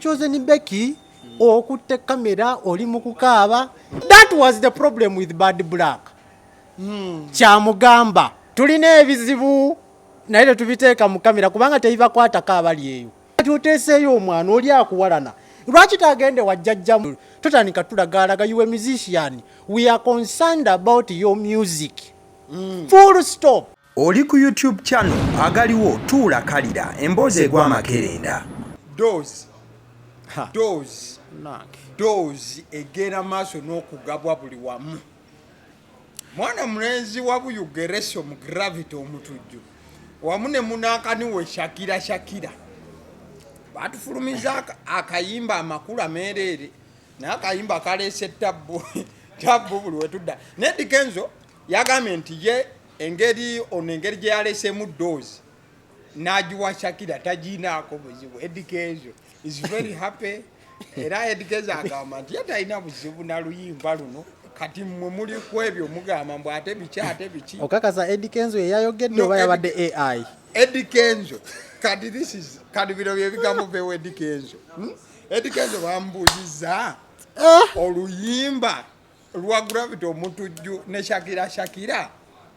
chosen Becky okutte kamera oli mu kukaaba. That was the problem with Bad Black. Kyamugamba tulina ebizibu naye tubiteeka mu kamera kubanga teiva kwataka abali eyo. Kati oteeseeyo omwana oli akuwalana. Lwaki tagende wajjajjamu totandika tulagaalaga you a musician. We are concerned about your music. Full stop. Oli ku YouTube channel Agaliwo tuula kalira emboozi egwa makerenda. Doozi egera maaso n'okugabwa buli wamu. Mwana mulenzi wa Buyugereso mu Gravity omutujju. Wamu ne munaakaniwe Shakira. Batufulumiza akayimba amakulu ameerere n'akayimba kaleese tabbu buli wetudda. Eddy Kenzo yagambye nti ye engeri gye yaleesemu Doozi n'agiwa Shakira tagiinaako buzibu. Eddy Kenzo is very happy. Era Eddy Kenzo agamba nti talina buzibu na luyimba luno. Kati mmwe muli ku ebyo mugamba mbu ate biki. Okakasa Eddy Kenzo yayogedde oba yabadde AI? Eddy Kenzo kati bino bye bigambo bye Eddy Kenzo. Eddy Kenzo bambuuliza oluyimba lwa Gravity omutujju ne Shakira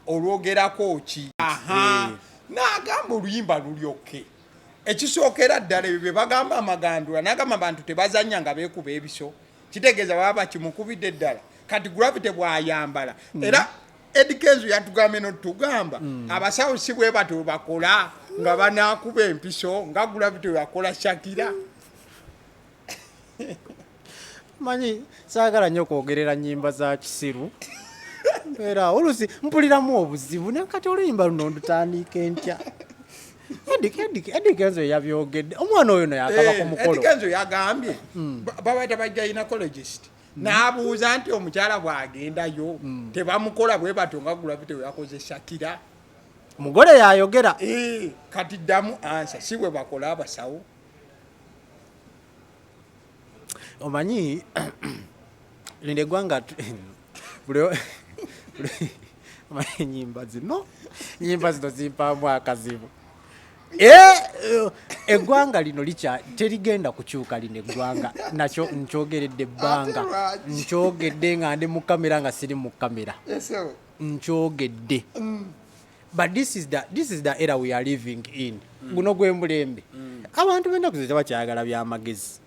olwogerako ki? N'agamba oluyimba lulyoke. Ekisookera ddala ebyo bye bagamba amagandula n'agamba abantu tebazannya nga beekuba ebiso. Kitegeeza baba kimukubidde ddala. Kati Gravity bw'ayambala. Era Eddy Kenzo yatugambye n'otugamba abasawo si bwe bato bakola nga banaakuba empiso nga Gravity yakola Shakira. Manyi saagala nnyo okwogerera nnyimba za kisiru. Era oluusi mpuliramu obuzibu naye kati oluyimba luno ndutandika entya. Eddy Kenzo yabyogedde. Omwana oyo naye akaba ku mukolo. Eddy Kenzo yagambye babayita gynecologist. N'abuuza nti omukyala bw'agendayo tebamukola bwe bato nga Gravity yakoze Shakira. Mugole yayogera. Kati ddamu ansa si bwe bakola abasawo. Omanyi linde gwanga nyimba zino zimpaamu akazibu. Eggwanga lino terigenda kukyuka lino eggwanga nakyo nkyogeredde ebbanga. Nkyogedde nga ndi mu kamera nga siri mu kamera. Nkyogedde. But this is the era we are living in. Guno gw'emulembe. Abantu benda kuzita bakyagala byamagezi.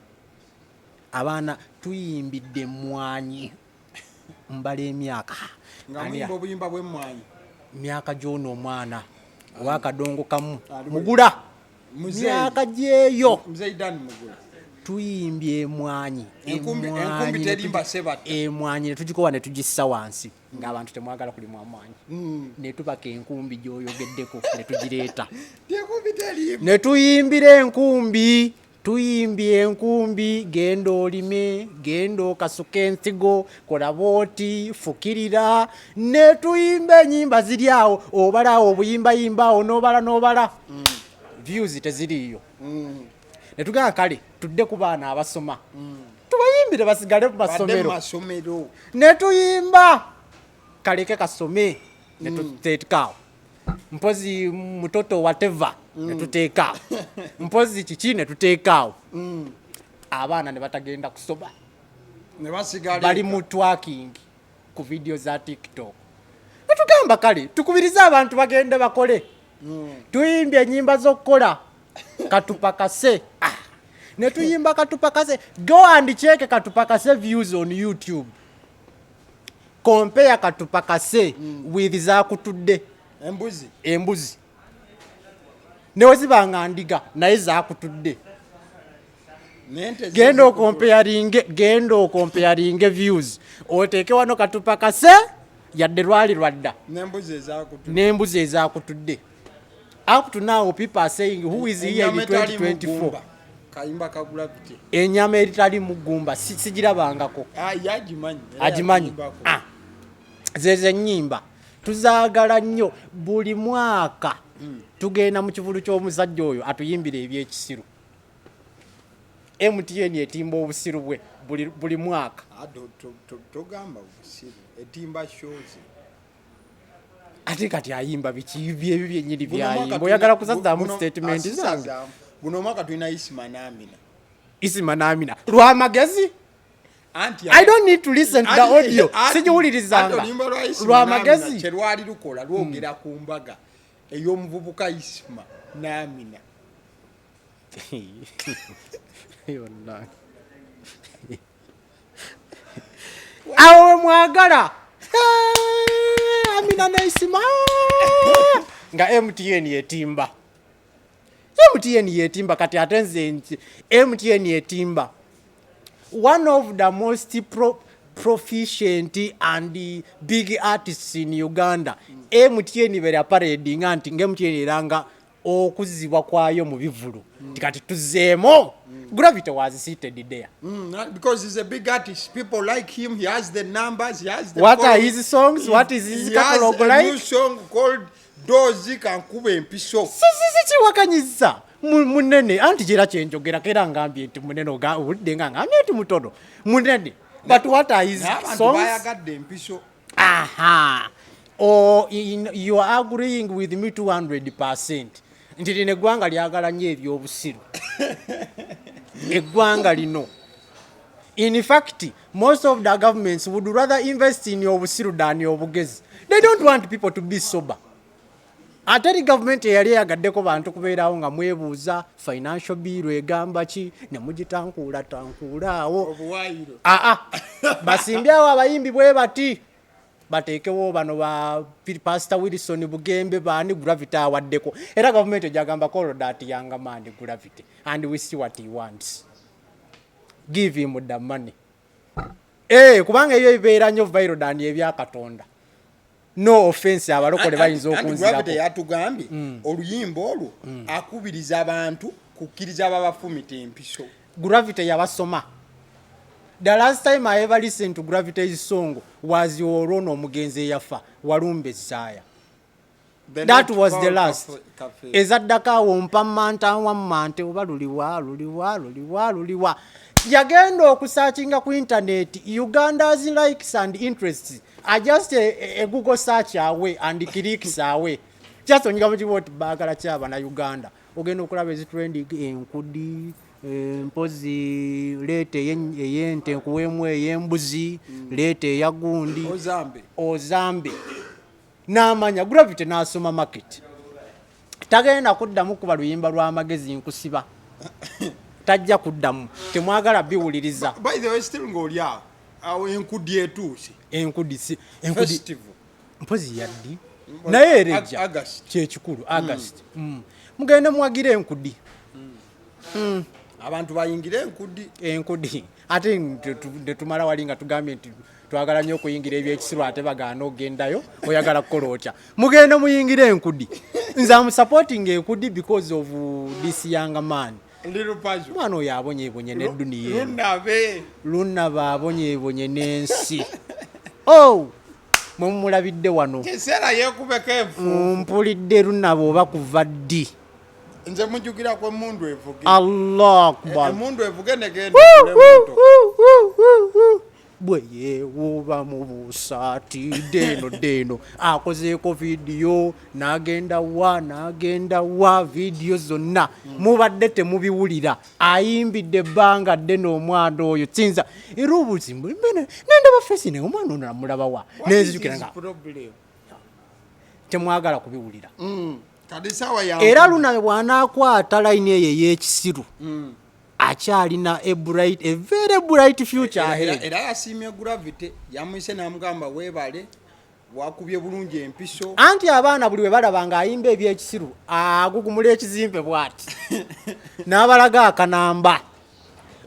Abaana tuyimbidde mmwanyi mbala emyaka. Nga obuyimba bw'emmwanyi. Myaka gy'ono omwana ow'akadongo kamu mugula. Myaka gyeyo. Muzeidan mugula. Tuyimbye emwanyi. Enkumbi terimba sebata. Emwanyi ne tugikowa ne tugissa wansi. Ng'abantu temwagala kulimu amwanyi. Ne tubaka enkumbi gy'oyogeddeko ne tugireeta. Ne tuyimbira enkumbi. Tuyimbye enkumbi genda olime genda okasuka ensigo kola booti fukirira ne tuyimba ennyimba ziri awo obalaawo obuyimbayimba awo n'obala views teziriiyo. Ne tugamba kale tudde ku baana abasoma tubayimbire basigale mu masomero ne tuyimba kaleke kasome ne tuteekaawo mpozi mutoto whatever ne tuteekaawo mpozi kiki ne tuteekaawo. Abaana ne batagenda kusoma ne basigala bali mu twerking ku video za TikTok. Ne tugamba kale tukubirize abantu bagende bakole. Tuyimbye ennyimba z'okukola katupakase. Ne tuyimba katupakase. Go and check katupakase views on YouTube. Compare katupakase with zaakutudde. Embuzi. Newe zibanga ndiga naye zaakutudde. Genda okompeyaringe views. Oteeke wano katupakase yadde lwali lwadda. N'embuzi ezaakutudde. Up to now people are saying who is here in 2024. Kayimba ka Gravity. Enyama eritali mugumba sigirabangako. Agimanyi. Zeze nnyimba. Tuzaagala nnyo buli mwaka tugenda mu kivulu ky'omusajja oyo atuyimbira ebyekisiru. MTN etimba obusiru bwe buli mwaka. Togamba obusiru etimba shows. Ate kati ayimba biki byebyo byennyini byayimba oyagala kusazaamu statement zange. Guno mwaka tulina Isima n'Amina. Isima Namina lwa magezi I don't need to listen to the audio sijiwulirizanga lwa magezi kyerwali lukola lwogera ku mbaga ey'omuvubuka Isima Namina yonna awe mwagala Amina ne Isima nga MTN yetimba kati atenze MTN yetimba one of the most proficient and big artists in Uganda MTN bere parading anti MTN iranga okuzibwa kwayo mu bivulu tikati tuzeemo Gravity was seated there because he's a big artist. People like him. He has the numbers. He has the what are his songs? What is his catalog like? He has a new song called Doozi Kankube Mpiso. Sisi wakanyiza munene anti jira chenjogera kera ngambye nti munene oga ulide ngambye nti mutodo munene but what are his songs? Bayagadde Mpiso. Aha. Or you are agreeing with me 200%. Nti lino eggwanga lyagala nnyo ebyobusiru eggwanga lino in fact most of the governments would rather invest in obusiru than obugezi. They don't want people to be sober. Atari government yali yagaddeko bantu kubeerawo nga mwebuuza financial bill egamba ki ne mugitankuula awo basimbyawo abayimbi bwe bati batekewo bano ba Pastor Wilson Bugembe bani Gravity awaddeko era government ejagamba call that young man Gravity and we see what he wants. Give him the money. Kubanga eyo ibeera nnyo viral than ebya Katonda. No offense abalokole bayinza okunzirako. Gravity yatugambye oluyimbo olwo akubiriza abantu kukkiriza ababafumita empiso. Gravity yabasoma. The last time I ever listened to Gravity's song was Orono Mugenze Yafa, Walumbe Zaya. That was the last. Ezadaka wompamanta wamante luliwa. Yagendo okusachinga ku internet Uganda's likes and interests are just a Google search away and clicks away. Just on you what bagala chaba na Uganda. Ogendo okulaba ezitrending enkudi mpozi lete yente kuwemwe yembuzi lete yagundi ozambe namanya Gravity nasoma market tagenda kuddamu kuba luyimba lwa magezi nkusiba tajja kuddamu temwagala biwuliriza by the way still ngolya awo enkudi etuusi enkudi festival mpozi yaddi naye ereja kyekikulu August mugende mwagire enkudi abantu bayingira enkudi ate tumala walinga tugambye nti twagala nnyo okuyingira ebyekisiru ate bagaana ogendayo oyagala kukola otya mugende muyingira enkudi nze am supporting enkudi because of this young man mwana oyo abonyeebonye n'edduniya lunaba abonyeebonye n'ensi mwemulabidde wano mpulidde lunaba oba kuva ddi nze mujukira kwa mundu evuge Allah akbar mundu evuge negenda bweye uba mu busati deno akozeeko video nagenda wa video zonna mubadde temubiwulira ayimbidde ebbanga dde n'omwana oyo sinza era obuzimbu nendaba fesi ne omwana ono namulaba wa nenzijukira nga temwagala kubiwulira era luna bw'anaakwata line eyo ey'ekisiru akyalina a very bright future ahead. Era yasiimye Gravity yamuyise n'amugamba weebale wakubye bulungi empiso anti abaana buli we balaba ng'ayimba ebyekisiru agugumula ekizimbe bw'ati n'abalaga akanamba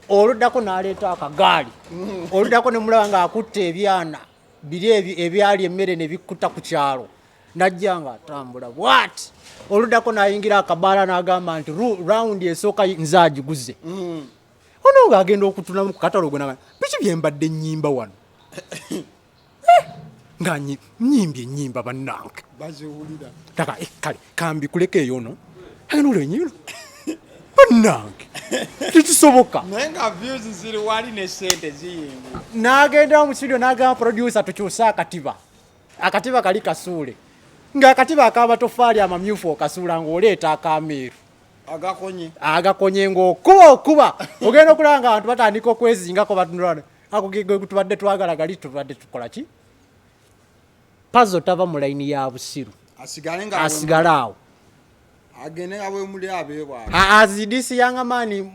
oluddako n'aleeta akagaali oluddako ne mulaba ng'akutte ebyana biri ebyali emmere ne bikkuta ku kyalo najja nga atambula bw'ati oluddako n'ayingira akabaala n'agamba nti rawundi esooka nze agiguze ono ng'agenda okutunamu ku katalogo naga biki bye mbadde nnyimba wano nga nyimbye ennyimba bannange baziwulira taka kale kambikuleko eyo no agenda olwenyino bannange tekisoboka naye nga views ziri wali ne sente ziyinga n'agenda mu studio n'agamba producer tukyuse akatiba kali kasuule ng'akatiba ak'amatoffaali amamyufu okasuula ng'oleeta akameeru agakonye ng'okuba ogenda okulanga abantu batandika okwezingako batunulane ako gwe tubadde twagala gali tubadde tukola ki puzzle tava mu layini ya busiru asigale awo agene awe muli abebwa as this young man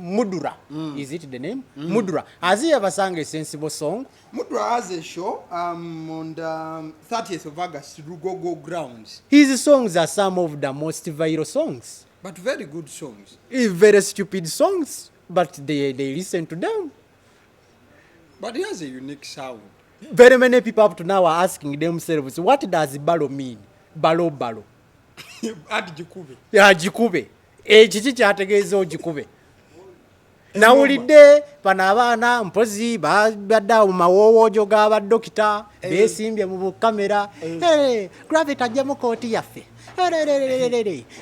Mudura is it the name Mudura has he ever sang a sensible song? Mudura has a show on the 30th of August Rugogo grounds. His songs are some of the most viral songs, but very good songs. Very stupid songs, but they listen to them. But he has a unique sound. Very many people up to now are asking themselves, what does balo mean? Balo. Ati jikube. Ya jikube. Chichi kyategeeza ogikube. Nawulidde bano abaana mpozi badda mu mawoowojo g'abadokita beesimbye mu kamera. Gravity ajja mu kooti yaffe.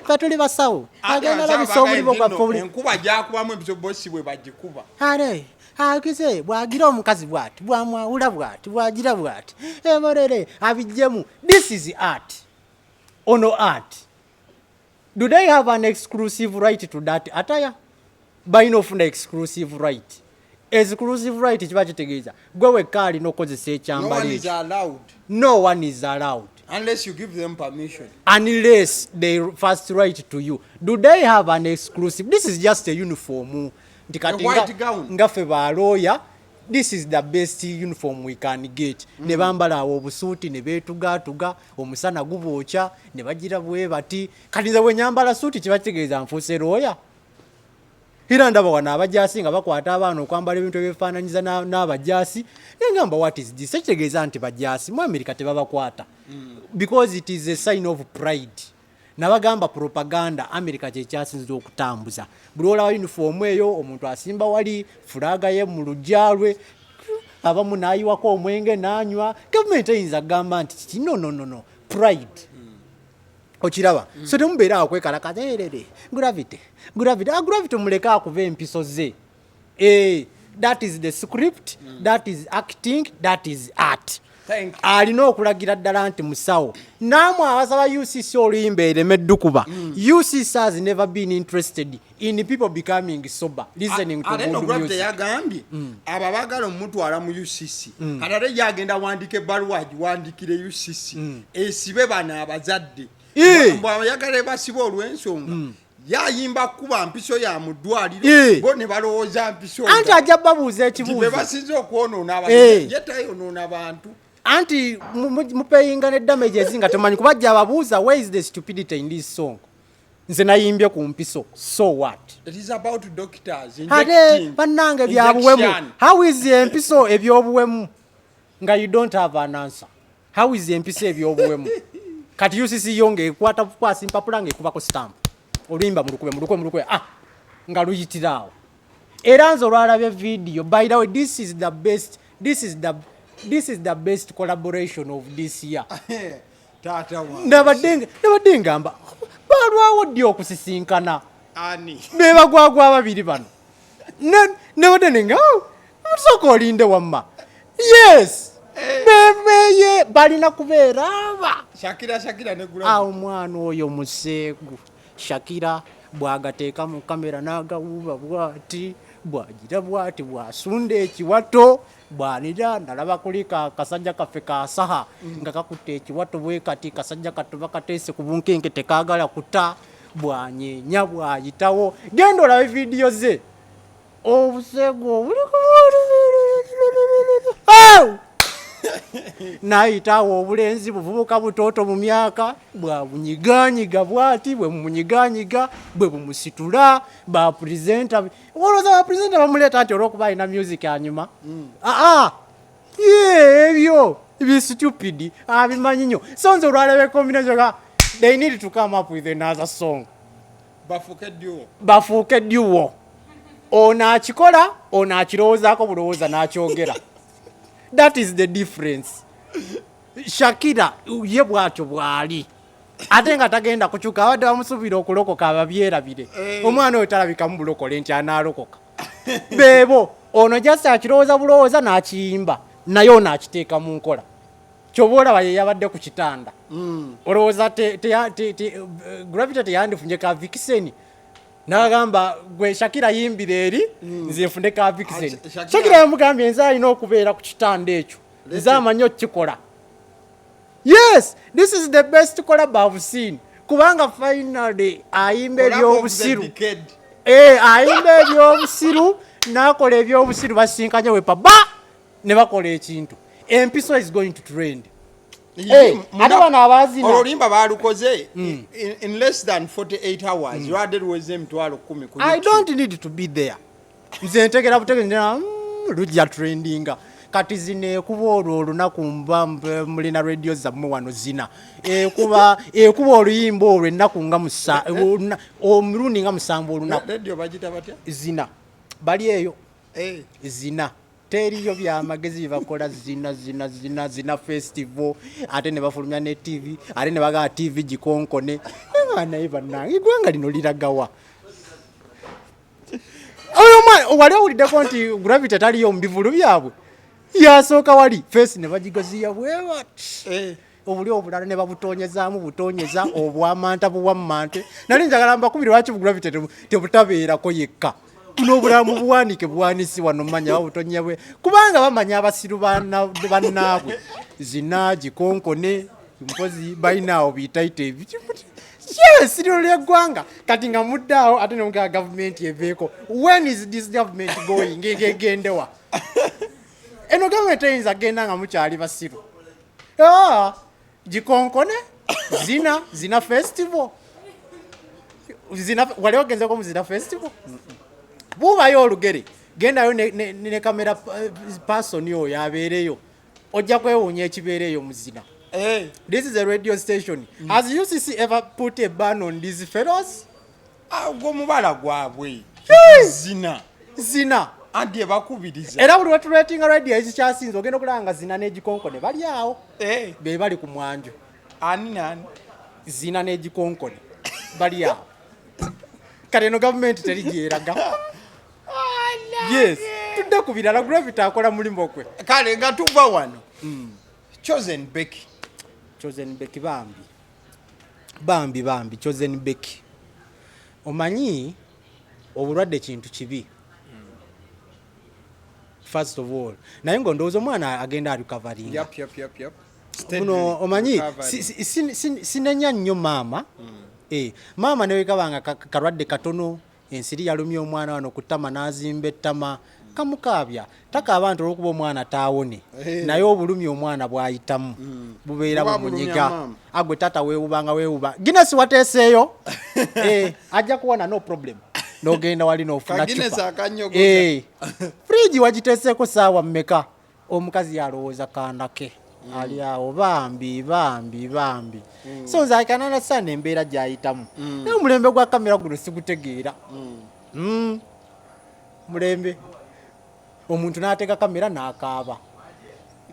Fe tuli basawo. Agenda labisa omulimu gwaffe. Enkuba gyakubamu ebiso bossi bwe bagikuba. Akise bwagira omukazi bwati bwamwawula bwati bwagira bwati eborere abijjemu. This is art. Ono art. Do they have an exclusive right to that attire? Bayina ofuna exclusive right. Exclusive right kiba kitegeeza gwe wekka alina okozesa ekyambalo ekyo. No one is allowed. Unless you give them permission. Unless they first right to you. Do they have an exclusive? This is just a uniform. A white gown. Nga fe ba lawyer, this is the best uniform we can get. Ne bambala awo obusuuti ne beetugaatuga omusana gubookya ne bagira bwe bati kati nze bwe nyambala suuti kiba kitegeeza nfuuse lawyer. Era ndaba wano abajaasi nga bakwata abaana okwambala ebintu ebyefaananyiza n'abajaasi nengamba what is this ekitegeeza nti bajaasi mu America tebabakwata because it is a sign of pride. Nabagamba propaganda America kyekyasinzira okutambuza buli olaba uniform eyo omuntu asimba wali fulaga ye mu lujalwe abamu nayiwako omwenge nanywa government eyinza gamba nti no pride. Okiraba so temubeera awo kwekalakaza gravity muleka akuva empiso ze. That is the script, that is acting, that is art. Alina okulagira ddala nti musawo naamwe abasaba UCC oluyimba eremedde kuba. UCC has never been interested in people becoming sober listening to good music. Yagambye aba bagala omutwala mu UCC katale yagenda wandike ebbaluwa agiwandikire UCC esibe bana abazadde mbwa yagala basibe olw'ensonga yayimba kuba mpiso ya mudwaliro bo ne balowooza mpiso anti ajja babuuza ekibuuzo be basinze okwonoona abantu yetayonoona abantu anti mupeyinga ne damages nga temanyi kubajja ababuuza where is the stupidity in this song. Nze nayimbye ku mpiso so what? It is about doctors injecting bannange byabuwemu. How is empiso ebyobuwemu nga you don't have an answer? How is empiso ebyobuwemu? Kati UCC yonge ekwata kwasi mpapula ngekubako stamp oluyimba mulukube nga luyitiraawo. Era nze olwalabye video by the way this is the best collaboration of this year. Tata wa nabadde ngamba balwawo ddi okusisinkana ani bebagwagwa ababiri bano nabadde nenga musoko olinde wamma yes bemeye balina kubeera aba Shakira ne gula omwana oyo museegu Shakira bwagateeka mu kamera n'agawuuba bwati bwagira bwati bwasunda ekiwato bwanira nalaba kulika kasajja kaffe kasaha nga kakutte ekiwato bwe kati kasajja katto bakateese ku bunkenke tekagala kuta bwanyenya bwayitawo genda olabe vidiyo ze obuseego buli nayitawo obulenzi buvubuka butoto mu myaka bwabunyiganyiga bwati bwe mumunyiganyiga bwe bumusitula bapresenta olowooza bapresenta bamuleeta nti olwokuba alina music anyuma ebyo stupid abimanyi nnyo so nze olwalaba combination ga they need to come up with another song bafuuke duo ono akikola ono akirowoozaako bulowooza n'akyogera. That is the difference. Shakira ye bwatyo bwali ate nga tagenda kukyuka abadde bamusuubira okulokoka ababyerabire omwana oyo talabika mu bulokole nti anaalokoka beebo ono jasi akirowooza bulowooza n'akiyimba naye ono akiteeka mu nkola kyoboolaba ye yabadde ku kitanda olowooza Gravity teyandifunye ka Vixen n'agamba gwe Shakira yimbira eri nze nfunde ka Vixen. Shakira yamugambye nze alina okubeera ku kitanda ekyo nze amanyi okukikola. Yes, this is the best collab I've seen. Kubanga finally ayimba ebyobusiru. Ayimba ebyobusiru n'akola ebyobusiru basinkanye wepa ba ne bakola ekintu. Empiso is going to trend. Ate bano abazina olulimba baalukoze in less than 48 hours lwadde luweze emitwalo 10 ku I don't need to be there. Nze ntegera butegera lujja trendinga. Kati zine kuba olunaku mba mulina radio zammwe wano zina. Kuba oluyimba olwo ennaku nga omulundi nga musanvu olunaku. Radio bagita batya? Zina. Bali eyo. Zina. Teriyo byamagezi bakola zina festival ate ne bafulumya ne TV ate ne baga TV gikonkone bana ibanange igwanga lino liragawa wali awuliddeko nti Gravity taliyo mbivulu byabwe yasooka wali face ne bagigaziya bwewa obuli obulala ne babutonyezaamu butonyeza obwamanta buwammante nali njagala mbakubiri lwaki Gravity tebutabeerako yekka n'obulamu buwanike buwanisi wano manya babutonya bwe kubanga bamanya abasiru bannaabwe zina gikonkone mpozi bainaawo biyitaite ebi yes lino lyeggwanga kati nga muddaawo ate nemugaa gavumenti eveeko when is this government going ngegendewa eno gavumenti eyinza genda nga mukyali basiru gikonkone zina festival wali ogenzeko mu zina festival bubayo olugere gendayo ne kamera person oyo abeereyo ojja kwewuunya ekibeereyo muzina. This is a radio station. Has UCC ever put a ban on these fellows? Gwomubala gwabwe zina andi bakubiriza era buli wetulatinga radio ezikyasinza ogenda okulanga zina n'egikonkone bali awo be bali ku mwanjo nani zina n'egikonkone bali awo kale no gavumenti terigyeraga. Yes, tudde ku birala Gravity akola mulimu gwe. Kale nga tuva wano. Chosen Becky bambi Chosen Becky. Omanyi obulwadde kintu kibi. First of all, naye ngo ndowooza omwana agenda recovering. Yep. Buno omanyi sinenya nnyo maama. Maama newe kabanga kalwadde katono ensiri yalumya omwana wano kutama n'azimba ettama kamukaabya taka abantu olwokuba omwana taawone naye obulumi omwana bwayitamu bubeera bumunyiga agwe tata weewuba Guinness wateeseeyo ajja kuwona no problem n'ogenda wali n'ofuna cupa fridge wagiteeseeko saawa mmeka omukazi yalowooza kandake ali awo bambi so nze I can understand embeera gyayitamu naye omulembe gwa kamera guno sigutegeera mulembe omuntu n'ateeka kamera n'akaaba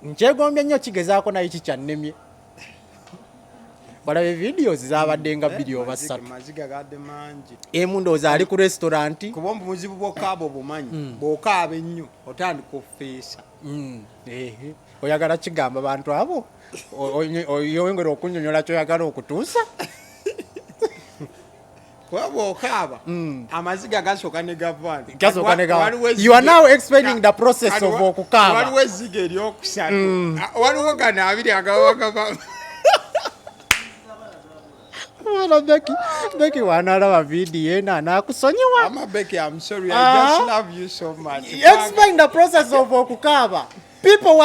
nkyegombye nnyo kigezaako naye kikyannemye balaba videos zabadde nga video basatu emu ndowooza ali ku restaurant kuba omuzibu bw'okaaba obumanyi bw'okaaba ennyo otandika ofeesa oyagala kigamba bantu abo oyongera okunnyonnyola kyoyagala okutuusa kuba bw'okaaba amaziga gasooka ne gavaana you are now explaining the process of okukaaba waliwo ezziga eryokusatu waliwo gano abiri agabagava Becky wanalaba video ena nakusonyiwa. Mama Becky, I'm sorry. I just love you so much. Explain the process of okukaaba. People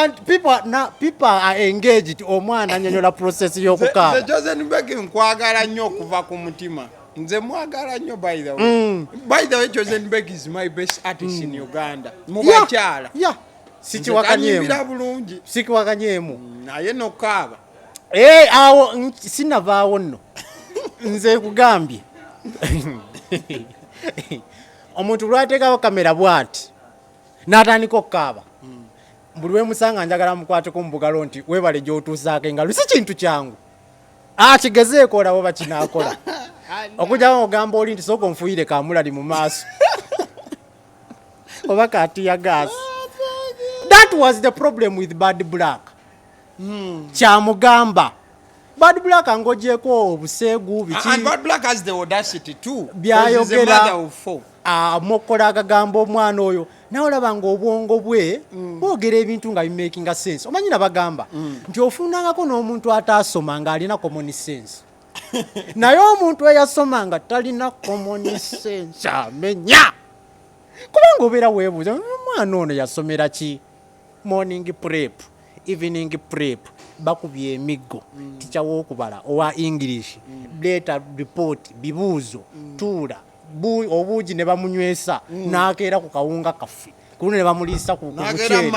are engaged omwana anyonyola process y'okukaaba. The Chosen Becky nkwagala nnyo okuva ku mutima. Nze mwagala nnyo by the way. By the way, Chosen Becky is my best artist in Uganda. Mubakyala. Yeah. Sikiwakanyemu. Naye nokaaba. Awo sinavaawo nno. Nze kugambye omuntu lwateekawo kamera bw'ati n'atandika okukaaba buli wemusanga njagala mukwateko mu bugalo nti weebale gy'otuusaako engalo si kintu kyangu kigezeeko olabo bakinaakola okujjako ogamba oli nti sooka onfuyire kamulali mu maaso oba katiya gaasi. That was the problem with Bad Black. kyamugamba Bad Black angojeko obuseegu biki And Bad Black has the audacity too. byayogera amokola agagamba omwana oyo nawe olaba ng'obwongo bwe bwogera ebintu nga bimakinga sense omanyi nabagamba nti ofunangako n'omuntu ataasoma ng'alina common sense naye omuntu eyasoma nga talina common sense amenya kubanga obeera weebuuza omwana ono yasomera ki morning prep evening prep bakubye emiggo ticha w'okubala owa English data report bibuuzo tuula obuugi ne bamunywesa n'akeera ku kawunga kaffe kuno ne bamuliisa ku muceere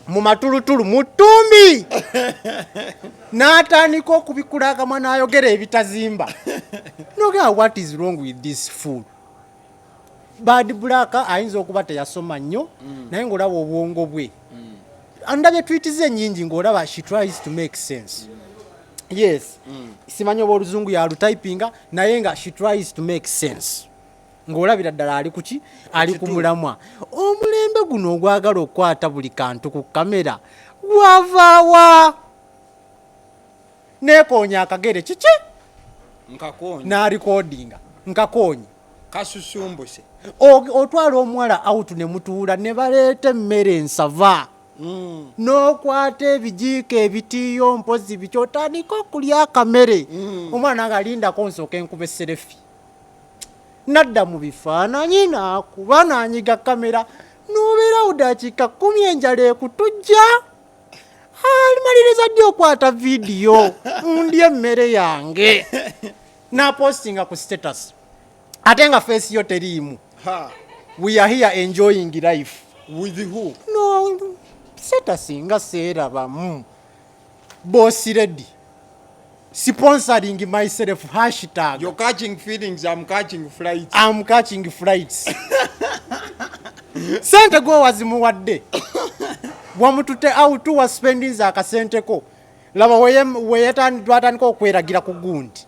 mu matulutulu mu ttumbi n'atandika okubikula akamwa n'ayogera ebitazimba nogera what is wrong with this food. Bad Black ayinza okuba teyasoma nnyo naye ng'olaba obwongo bwe andabye tweet ze nnyingi ng'olaba she tries to make sense. Yes, simanyi oba oluzungu yalutypinga naye nga she tries to make sense. Ng'olabira ddala ali kuki ali ku mulamwa. Omulembe guno ogwagala okukwata buli kantu ku kamera gwavaawa neekoonya akagere kiki n'alikodinga nkakoonyi kasusumbuse otwala omuwala out ne mutuula ne baleeta emmere ensava n'okwata ebijiiko ebitiiyo mpozi biki otandika okulya akamere omwana ng'alindako nsooka enkuba esserefi nadda mu bifaananyi n'akuba n'anyiga kamera n'obeerawo dakiika 10 enjala ekutujja alimaliriza ddi okwata vidiyo ndya emmere yange n'apostinga ku status ate nga face yo teriimu. We are here enjoying life. With who? No, status nga seerabamu. Biteredde. Sponsoring myself hashtag. You're catching feelings, I'm catching flights. I'm catching flights. Sente go wazimuwadde. Wamutute out wa spending za kasente ko. Laba weyatandika okweragira ku gundi.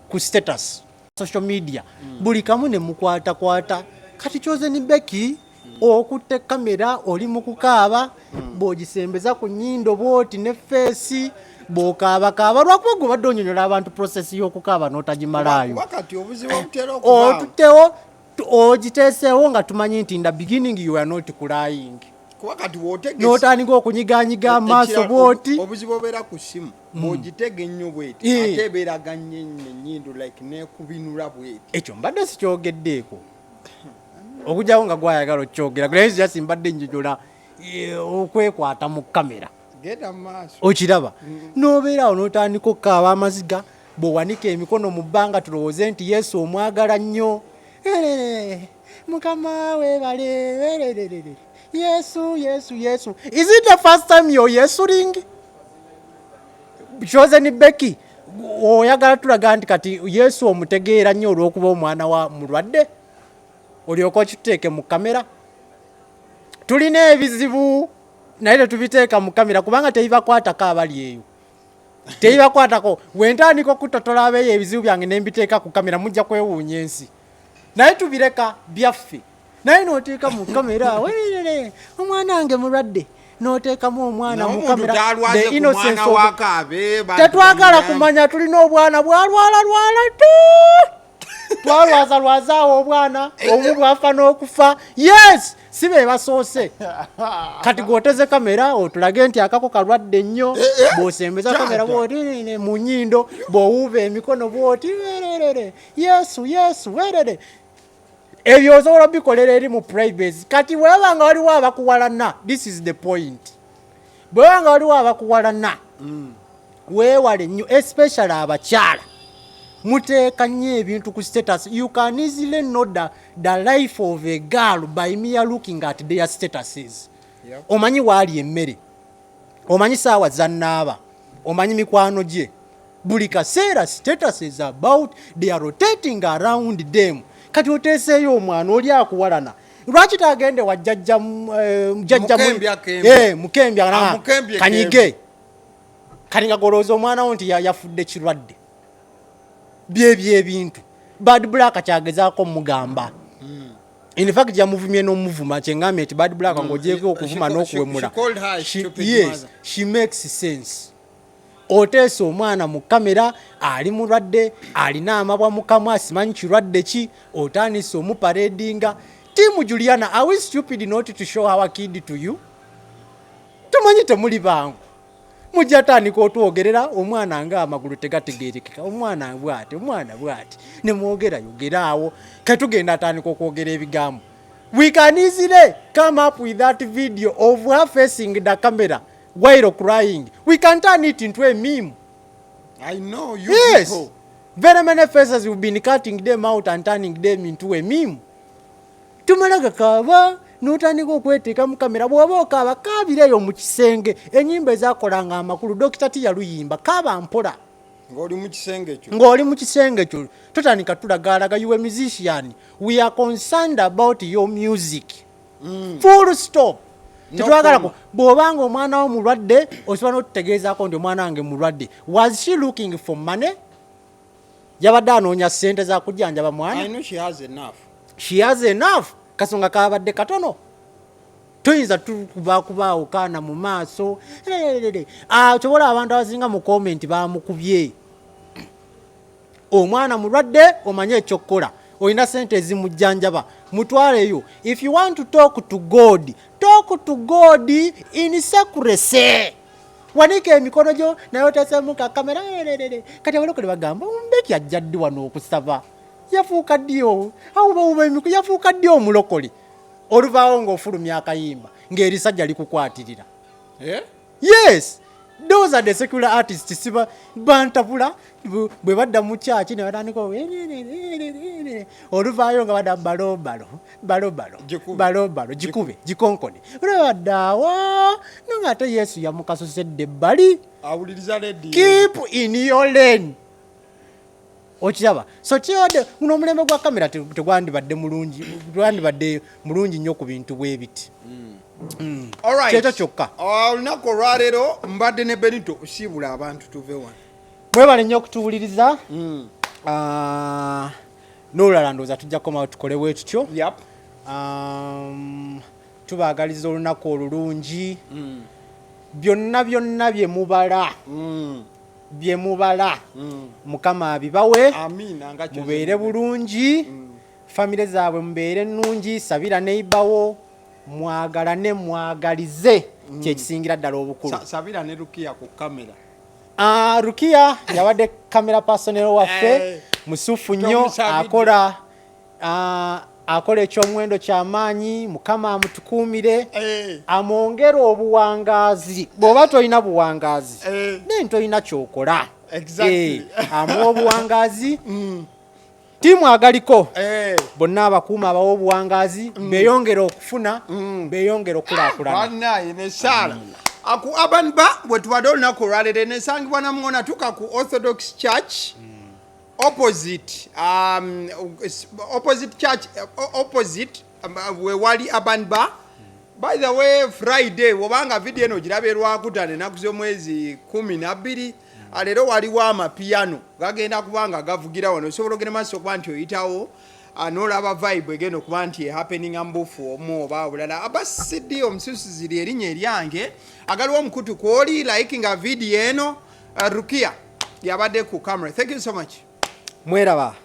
Ku status. Social media buli kamu ne mukwata kati kyoze ni Becky okutte kamera oli mu kukaaba bw'ogisembeza ku nnyindo bwoti ne face bw'okaabakaaba lwakuba gwe badde onyonyola abantu process y'okukaaba n'otagimalayo wakati obuzibu obutera okuba otuttewo ogiteeseewo nga tumanyi nti in the beginning you are not crying wakati wotegese n'otandika okunyiganyiga amaaso bwoti obuzibu obeera ku simu bw'ogitega ennyo bweti ate ebeeraganye ennyindo like nekubinula bweti ekyo mbadde sikyogeddeeko okugyawo nga gwayagala okyogera naye siyasi mbadde njijula okwekwata mu kamera genda maaso okiraba n'obeerawo n'otandika okukaaba amaziga bw'owanika emikono mu bbanga tulowooze nti Yesu omwagala nnyo mukama weebale Yesu. Is it the first time you're yesuing? Chosen ni Becky. Oyagala tulaga nti kati Yesu omutegeera nnyo olw'okuba omwana wa mulwadde. Olyoka okiteeke mu kamera. Tulina ebizibu naye tetubiteeka mu kamera kubanga tebibakwatako abali eyo. Tebibakwatako. Wentandika okutotola abeeyo ebizibu byange ne mbiteeka ku kamera mujja kwewuunya ensi. Naye tubireka byaffe. Naye n'oteeka mu kamera weerere omwana wange mulwadde n'oteekamu omwana mu kamera the innocence of tetwagala kumanya tulina obwana bwalwala twalwazaawo obwana obumu bwafa n'okufa yes si be basoose kati gw'oteze kamera otulage nti akako kalwadde nnyo bw'osembeza kamera bw'oti mu nnyindo bw'owuuba emikono bw'oti weerere Yesu weerere ebyo osobola bikolera eri mu privacy kati bweba nga waliwo abakuwalana this is the point bweba nga waliwo abakuwalana weewale nnyo especially abakyala muteeka nnyo ebintu ku status you can easily know the life of a girl by mere looking at their statuses. Omanyi waali emmere omanyi saawa zannaaba omanyi mikwano gye buli kaseera statuses about they are rotating around them. Kati oteeseeyo omwana oli akuwalana lwaki tagende wa jjajja mukembya kanyige kati nga golooza omwana wo nti yafudde kirwadde byebyo ebintu Bad Black kyagezaako mugamba in fact yamuvumye n'omuvuma kyengambye nti Bad Black ng'ogyeko okuvuma n'okuwemula. Yes, she makes sense. Oteesa omwana mu kamera ali mulwadde alina amabwa mu kamwa asimanyi kirwadde ki otandise omuparedinga. Timu Juliana, are we stupid not to show our kid to you? Tumanyi temuli bangu. Mujja tandika otwogerera omwana nga amagulu tegategeerekeka omwana bwati ne mwogera yogeraawo katugenda atandika okwogera ebigambo. We can easily come up with that video of her facing the camera while crying. We can turn it into a meme. I know you people. Very many faces have been cutting them out and turning them into a meme. Tumalaga kaba n'otandika okweteeka mu kamera bw'oba okaaba kaabireyo mu kisenge ennyimba ezaakolanga amakulu Dr. T yaluyimba kaaba mpola ng'oli mu kisenge kyo totandika tulagaalaga you a musician we are concerned about your music full stop tetwagalako bw'obanga omwana wo mulwadde osobola n'otutegeezaako nti omwana wange mulwadde was she looking for money yabadde anoonya ssente za kujjanjaba mwana. I know she has enough kasonga kabadde katono tuyinza tukubaawo kaana mu maaso kyobola abantu abasinga mu comment bamukubye omwana mulwadde omanye ekyokukola olina sente ezimujjanjaba mutwaleyo. If you want to talk to God in secrecy. Wanika emikono gyo naye oteesemu ka kamera kati abalokole bagamba Becky ajja ddi wano okusaba yafuuka ddyo yafuuka ddyo omulokole oluvaawo ng'ofulumya akayimba ng'erisajja likukwatirira. Yes, those are the secular artists siba bantabula bwe badda mu kyaki ne batandika oluvaayo nga badda balobalo gikube gikonkone olwabaddawo nonga ate Yesu yamukasosedde ebbali. Keep in your lane. Okiraba so kyode guno omulembe gwa kamera tegwandibadde mulungi nnyo ku bintu bwe biti. Kyekyo kyokka olunaku olwaleero mbadde ne Benito osiibula abantu tuve wano mwebale nnyo okutuwuliriza n'olulala ndowooza tujja kukomawo tukole bwe tutyo. Tubaagaliza olunaku olulungi byonna bye mubala Mukama abibawe mubeere bulungi famire zaabwe mubeere nnungi sabira neibawo mwagalane mwagalize kyekisingira ddala obukulu. Sabira ne Rukia ku kamera. Rukia yabadde kamera personnel waffe musufu nnyo akola ekyomuwendo ky'amaanyi Mukama amutukuumire amwongere obuwangaazi bw'oba tolina buwangaazi naye tolina kyokola amuwa obuwangaazi. Tiimu agaliko bonna abakuuma abawa obuwangaazi beeyongera okufuna beeyongera okulaakulana. Aku abanba bwe tubadde olunaku olwaleero nesangibwa Namuŋŋona tuka ku Orthodox Church opposite church opposite we wali abanba. By the way Friday wobanga video eno girabe lwakutane enaku z'omwezi 12 leero waliwo amapiano gagenda kubanga gavugira wano osobola ogenda maaso okuba nti oyitawo n'olaba vibe egenda okuba nti happening ambufu omu oba obulala abasidde omususuziri erinnya eryange agaliwo omukutu kwoli liking a video eno Rukia yabadde ku camera. Thank you so much. Mweraba.